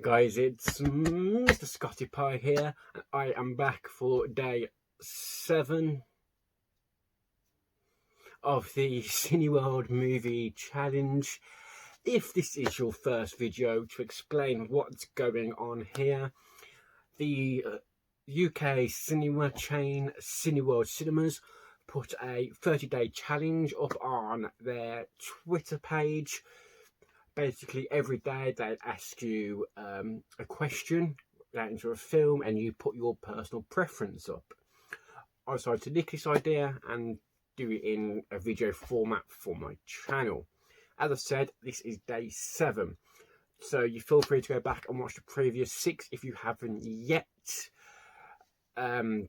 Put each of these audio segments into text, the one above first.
guys, it's Mr. Scotty Pie here, and I am back for day 7 of the Cineworld movie challenge. If this is your first video to explain what's going on here, the UK cinema chain Cineworld Cinemas put a 30-day challenge up on their Twitter page. Basically, every day they ask you a question relating to a film, and you put your personal preference up. I decided to nick this idea and do it in a video format for my channel. As I said, this is day 7, so you feel free to go back and watch the previous 6 if you haven't yet. And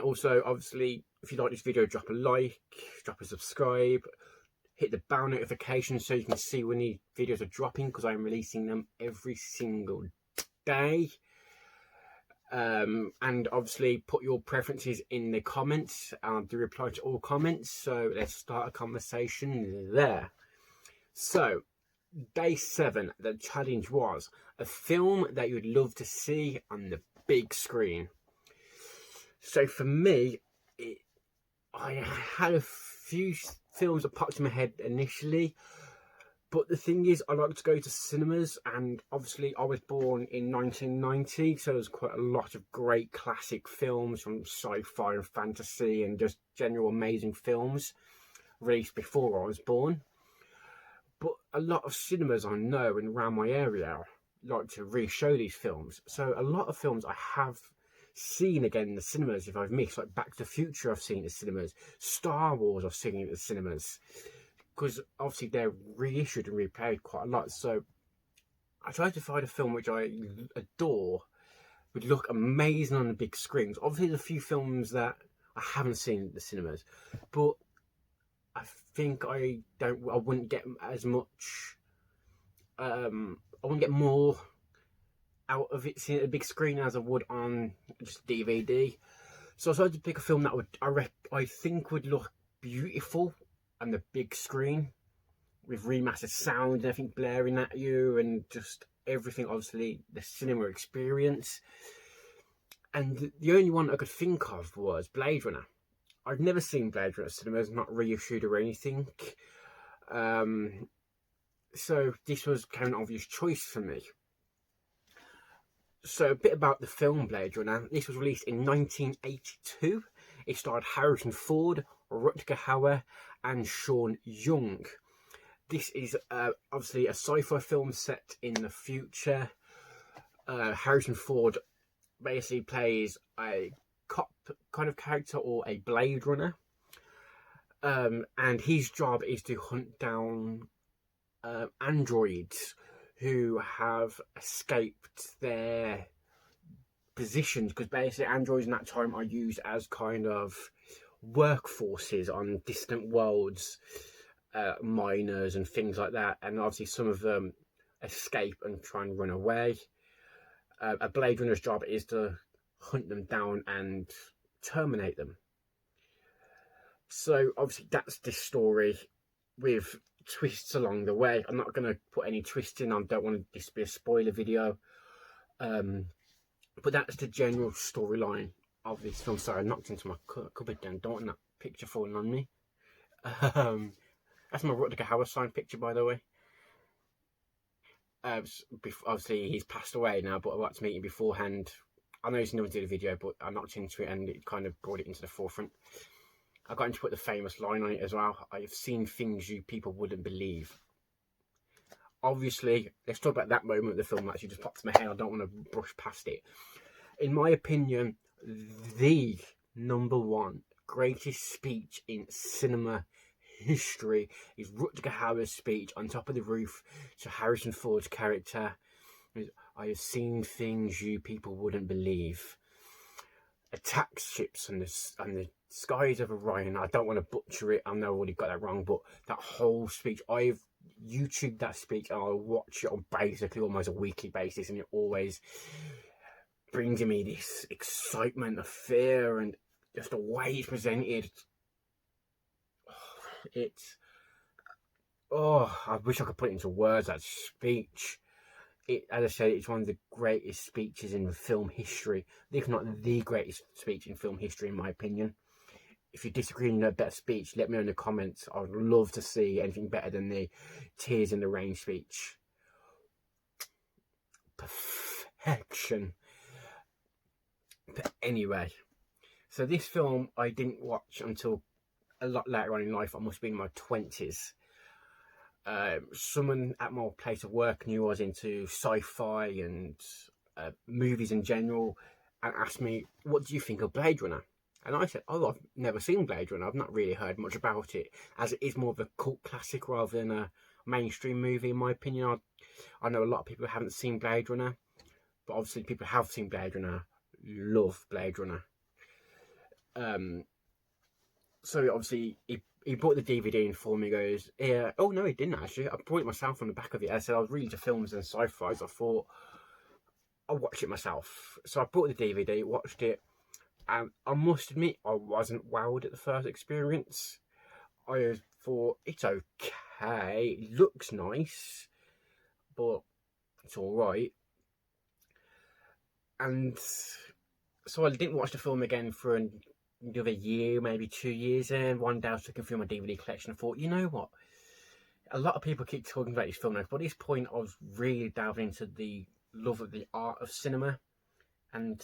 also, obviously, if you like this video, drop a like, drop a subscribe, hit the bell notification so you can see when the videos are dropping, because I'm releasing them every single day. And obviously put your preferences in the comments. I'll do reply to all comments, so let's start a conversation there. So day 7, the challenge was a film that you'd love to see on the big screen. So for me, I had a few films that popped in my head initially, but the thing is, I like to go to cinemas, and obviously I was born in 1990, so there's quite a lot of great classic films from sci-fi and fantasy and just general amazing films released before I was born. But a lot of cinemas I know and around my area like to re-show these films, so a lot of films I have seen again in the cinemas if I've missed, like Back to the Future I've seen at the cinemas, Star Wars I've seen at the cinemas, because obviously they're reissued and replayed quite a lot. So I tried to find a film which I adore would look amazing on the big screens. Obviously there's a few films that I haven't seen at the cinemas, but I think I wouldn't get as much I wouldn't get more out of it seeing it at a big screen as I would on just DVD. So I decided to pick a film that I think would look beautiful on the big screen, with remastered sound and everything blaring at you, and just everything, obviously the cinema experience. And the only one I could think of was Blade Runner. I'd never seen Blade Runner at cinemas, not reissued or anything. So this was kind of an obvious choice for me. So a bit about the film Blade Runner. This was released in 1982. It starred Harrison Ford, Rutger Hauer and Sean Young. This is obviously a sci-fi film set in the future. Harrison Ford basically plays a cop kind of character, or a Blade Runner. And his job is to hunt down androids who have escaped their positions, because basically androids in that time are used as kind of workforces on distant worlds, miners and things like that, and obviously some of them escape and try and run away. A Blade Runner's job is to hunt them down and terminate them. So obviously that's this story with twists along the way. I'm not going to put any twists in. I don't want this to be a spoiler video, but that's the general storyline of this film. Sorry, I knocked into my cupboard then. Don't want that picture falling on me. That's my Rutger Hauer signed picture, by the way. Obviously he's passed away now, but I wanted to meet him beforehand. I know he's never did a video, but I knocked into it and it kind of brought it into the forefront. I got him to put the famous line on it as well. I have seen things you people wouldn't believe. Obviously, let's talk about that moment of the film that actually just popped in my head. I don't want to brush past it. In my opinion, the #1 greatest speech in cinema history is Rutger Hauer's speech on top of the roof to Harrison Ford's character. I have seen things you people wouldn't believe. Attack ships on the skies of Orion. I don't want to butcher it. I know I already got that wrong, but that whole speech, I've YouTubed that speech and I watch it on basically almost a weekly basis, and it always brings me this excitement, of fear, and just the way it's presented. I wish I could put it into words, that speech. as I said, it's one of the greatest speeches in film history, if not the greatest speech in film history, in my opinion. If you disagree on a better speech, let me know in the comments. I'd love to see anything better than the Tears in the Rain speech. Perfection. But anyway, so this film I didn't watch until a lot later on in life. I must have been in my 20s. Someone at my place of work knew I was into sci-fi and movies in general, and asked me, what do you think of Blade Runner? And I said, oh, I've never seen Blade Runner. I've not really heard much about it, as it is more of a cult classic rather than a mainstream movie, in my opinion. I know a lot of people haven't seen Blade Runner, but obviously people who have seen Blade Runner love Blade Runner. So obviously he brought the DVD in for me. He goes, yeah. Oh no, he didn't actually. I brought it myself on the back of it. I said I was really into films and sci-fi. So I thought I'll watch it myself. So I bought the DVD, watched it, and I must admit I wasn't wowed at the first experience. I thought it's okay, it looks nice, but it's all right. And so I didn't watch the film again for another year, maybe 2 years, and one day I was looking through my DVD collection and thought, you know what, a lot of people keep talking about this film now, but at this point I was really delving into the love of the art of cinema, and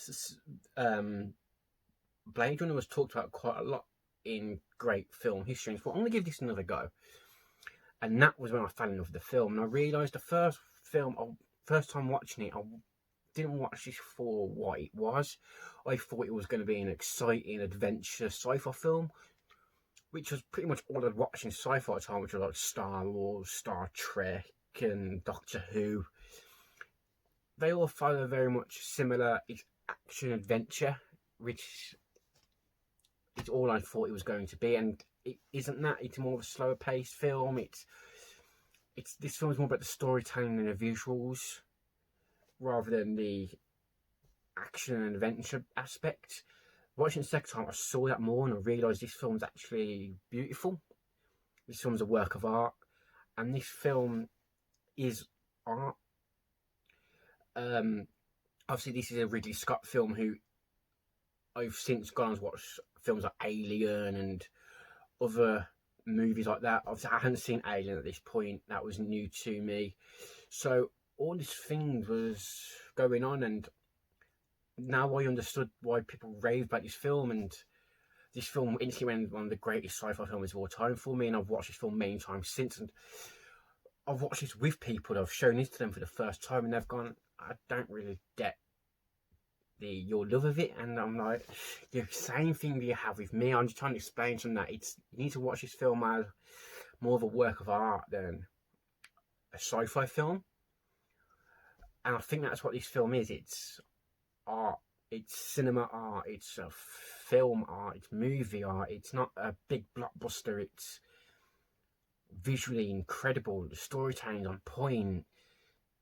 Blade Runner was talked about quite a lot in great film history, and I thought, I'm going to give this another go. And that was when I fell in love with the film, and I realised the first time watching it, I didn't watch this for what it was. I thought it was going to be an exciting adventure sci-fi film, which was pretty much all I'd watched in sci-fi time, which was like Star Wars, Star Trek, and Doctor Who. They all follow very much similar action adventure, which is all I thought it was going to be, and it isn't that. It's more of a slower paced film. This film is more about the storytelling and the visuals rather than the action and adventure aspect. Watching the second time, I saw that more, and I realised this film's actually beautiful. This film's a work of art, and this film is art. Obviously, this is a Ridley Scott film who I've since gone and watched films like Alien and other movies like that. Obviously, I hadn't seen Alien at this point. That was new to me. So all these things was going on, and now I understood why people rave about this film, and this film instantly went one of the greatest sci-fi films of all time for me, and I've watched this film many times since, and I've watched this with people. I've shown this to them for the first time, and they've gone, I don't really get your love of it. And I'm like, the same thing you have with me. I'm just trying to explain to them that you need to watch this film as more of a work of art than a sci-fi film. And I think that's what this film is. It's art, it's cinema art, it's a film art, it's movie art. It's not a big blockbuster. It's visually incredible, the storytelling's on point,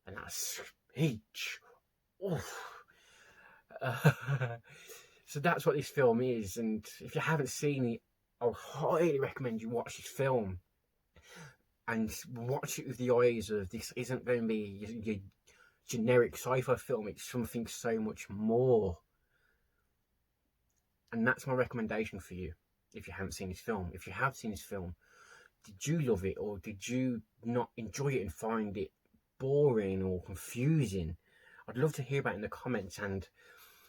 and that speech, so that's what this film is. And if you haven't seen it, I would highly recommend you watch this film, and watch it with the eyes of, this isn't going to be your generic sci-fi film, it's something so much more. And that's my recommendation for you if you haven't seen this film. If you have seen this film, did you love it, or did you not enjoy it and find it boring or confusing? I'd love to hear about it in the comments, and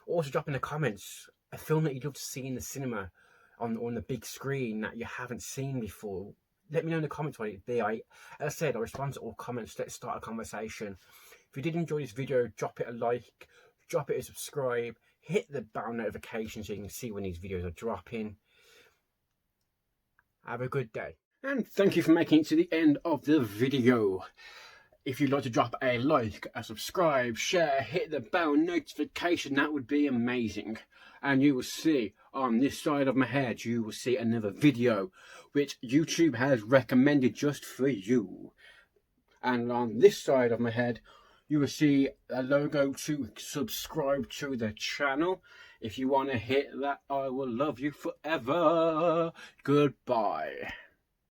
also drop in the comments a film that you'd love to see in the cinema on the big screen that you haven't seen before. Let me know in the comments what it'd be. As I said, I respond to all comments. Let's start a conversation. If you did enjoy this video, drop it a like, drop it a subscribe, hit the bell notification so you can see when these videos are dropping. Have a good day. And thank you for making it to the end of the video. If you'd like to drop a like, a subscribe, share, hit the bell notification, that would be amazing. And you will see on this side of my head, you will see another video which YouTube has recommended just for you. And on this side of my head, you will see a logo to subscribe to the channel. If you want to hit that, I will love you forever. Goodbye.